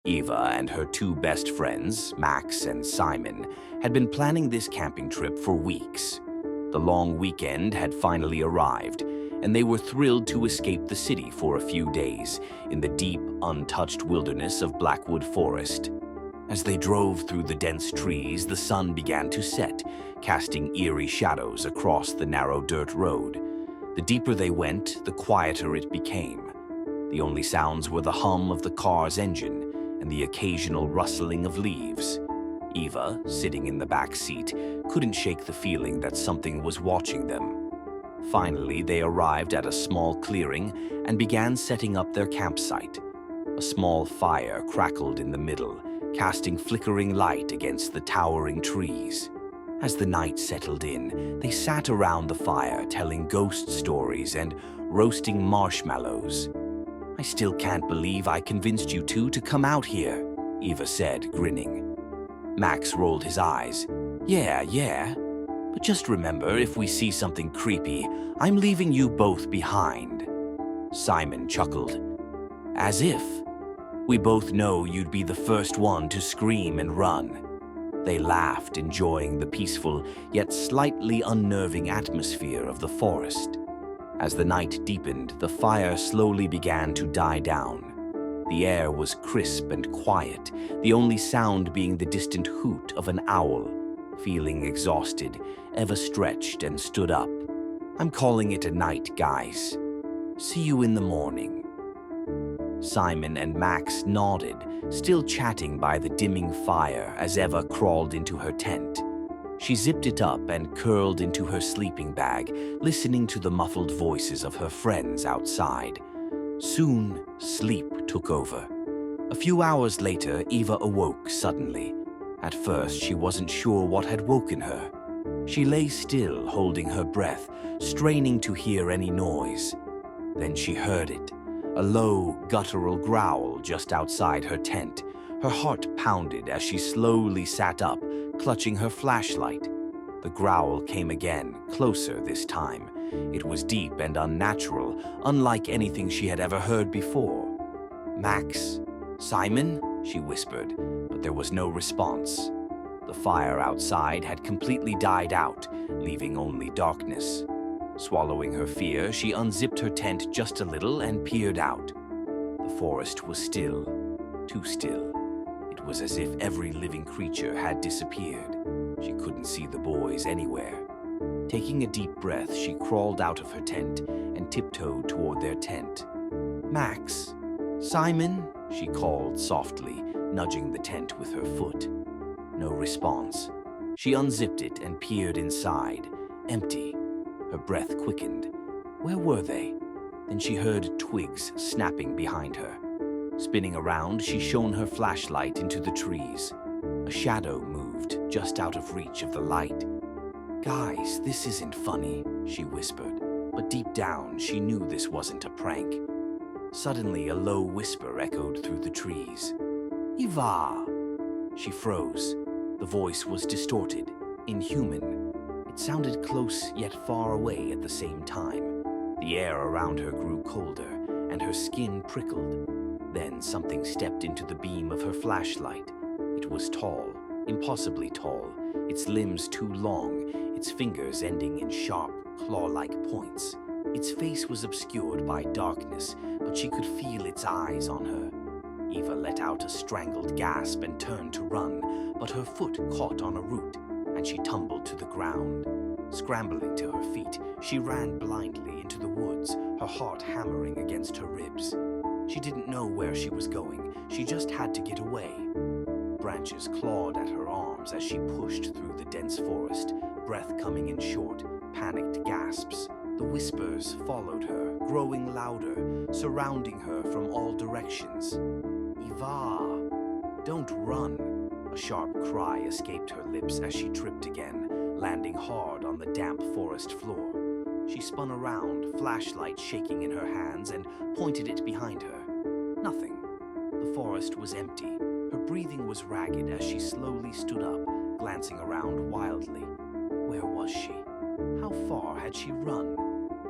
Eva and her two best friends, Max and Simon, had been planning this camping trip for weeks. The long weekend had finally arrived, and they were thrilled to escape the city for a few days in the deep, untouched wilderness of Blackwood Forest. As they drove through the dense trees, the sun began to set, casting eerie shadows across the narrow dirt road. The deeper they went, the quieter it became. The only sounds were the hum of the car's engine and the occasional rustling of leaves. Eva, sitting in the back seat, couldn't shake the feeling that something was watching them. Finally, they arrived at a small clearing and began setting up their campsite. A small fire crackled in the middle, casting flickering light against the towering trees. As the night settled in, they sat around the fire telling ghost stories and roasting marshmallows. "I still can't believe I convinced you two to come out here," Eva said, grinning. Max rolled his eyes. Yeah. But just remember, if we see something creepy, I'm leaving you both behind." Simon chuckled. "As if. We both know you'd be the first one to scream and run." They laughed, enjoying the peaceful yet slightly unnerving atmosphere of the forest. As the night deepened, the fire slowly began to die down. The air was crisp and quiet, the only sound being the distant hoot of an owl. Feeling exhausted, Eva stretched and stood up. "I'm calling it a night, guys. See you in the morning." Simon and Max nodded, still chatting by the dimming fire as Eva crawled into her tent. She zipped it up and curled into her sleeping bag, listening to the muffled voices of her friends outside. Soon, sleep took over. A few hours later, Eva awoke suddenly. At first, she wasn't sure what had woken her. She lay still, holding her breath, straining to hear any noise. Then she heard it, a low, guttural growl just outside her tent. Her heart pounded as she slowly sat up, clutching her flashlight. The growl came again, closer this time. It was deep and unnatural, unlike anything she had ever heard before. "Max? Simon?" she whispered, but there was no response. The fire outside had completely died out, leaving only darkness. Swallowing her fear, she unzipped her tent just a little and peered out. The forest was still, too still. It was as if every living creature had disappeared. She couldn't see the boys anywhere. Taking a deep breath, she crawled out of her tent and tiptoed toward their tent. "Max? Simon?" she called softly, nudging the tent with her foot. No response. She unzipped it and peered inside. Empty. Her breath quickened. Where were they? Then she heard twigs snapping behind her. Spinning around, she shone her flashlight into the trees. A shadow moved just out of reach of the light. "Guys, this isn't funny," she whispered, but deep down she knew this wasn't a prank. Suddenly, a low whisper echoed through the trees. "Eva!" She froze. The voice was distorted, inhuman. It sounded close yet far away at the same time. The air around her grew colder, and her skin prickled. Then something stepped into the beam of her flashlight. It was tall, impossibly tall, its limbs too long, its fingers ending in sharp, claw-like points. Its face was obscured by darkness, but she could feel its eyes on her. Eva let out a strangled gasp and turned to run, but her foot caught on a root, and she tumbled to the ground. Scrambling to her feet, she ran blindly into the woods, her heart hammering against her ribs. She didn't know where she was going, she just had to get away. Branches clawed at her arms as she pushed through the dense forest, breath coming in short, panicked gasps. The whispers followed her, growing louder, surrounding her from all directions. "Eva! Don't run!" A sharp cry escaped her lips as she tripped again, landing hard on the damp forest floor. She spun around, flashlight shaking in her hands, and pointed it behind her. Nothing. The forest was empty. Her breathing was ragged as she slowly stood up, glancing around wildly. Where was she? How far had she run?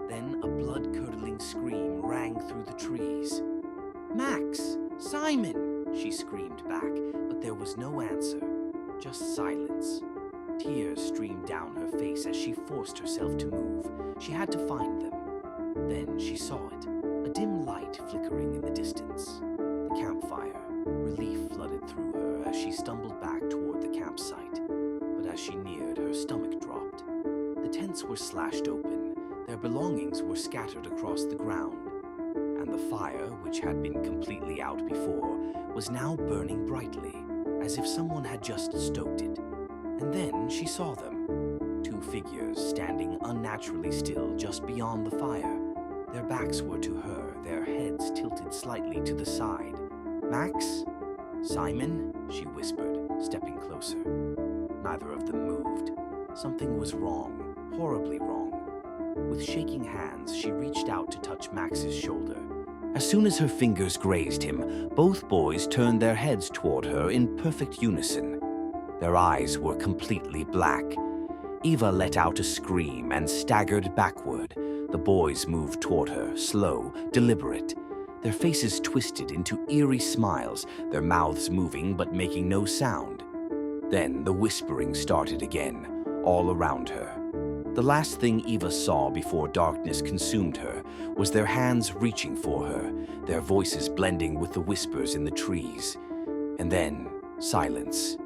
Then a blood-curdling scream rang through the trees. "Max! Simon!" she screamed back, but there was no answer, just silence. Tears streamed down her face as she forced herself to move. She had to find them. Then she saw it, a dim light flickering in the distance. The campfire. Relief flooded through her as she stumbled back toward the campsite. But as she neared, her stomach dropped. The tents were slashed open. Their belongings were scattered across the ground. And the fire, which had been completely out before, was now burning brightly, as if someone had just stoked it. And then she saw them. Two figures standing unnaturally still just beyond the fire. Their backs were to her, their heads tilted slightly to the side. "Max? Simon?" she whispered, stepping closer. Neither of them moved. Something was wrong, horribly wrong. With shaking hands, she reached out to touch Max's shoulder. As soon as her fingers grazed him, both boys turned their heads toward her in perfect unison. Their eyes were completely black. Eva let out a scream and staggered backward. The boys moved toward her, slow, deliberate. Their faces twisted into eerie smiles, their mouths moving but making no sound. Then the whispering started again, all around her. The last thing Eva saw before darkness consumed her was their hands reaching for her, their voices blending with the whispers in the trees. And then, silence.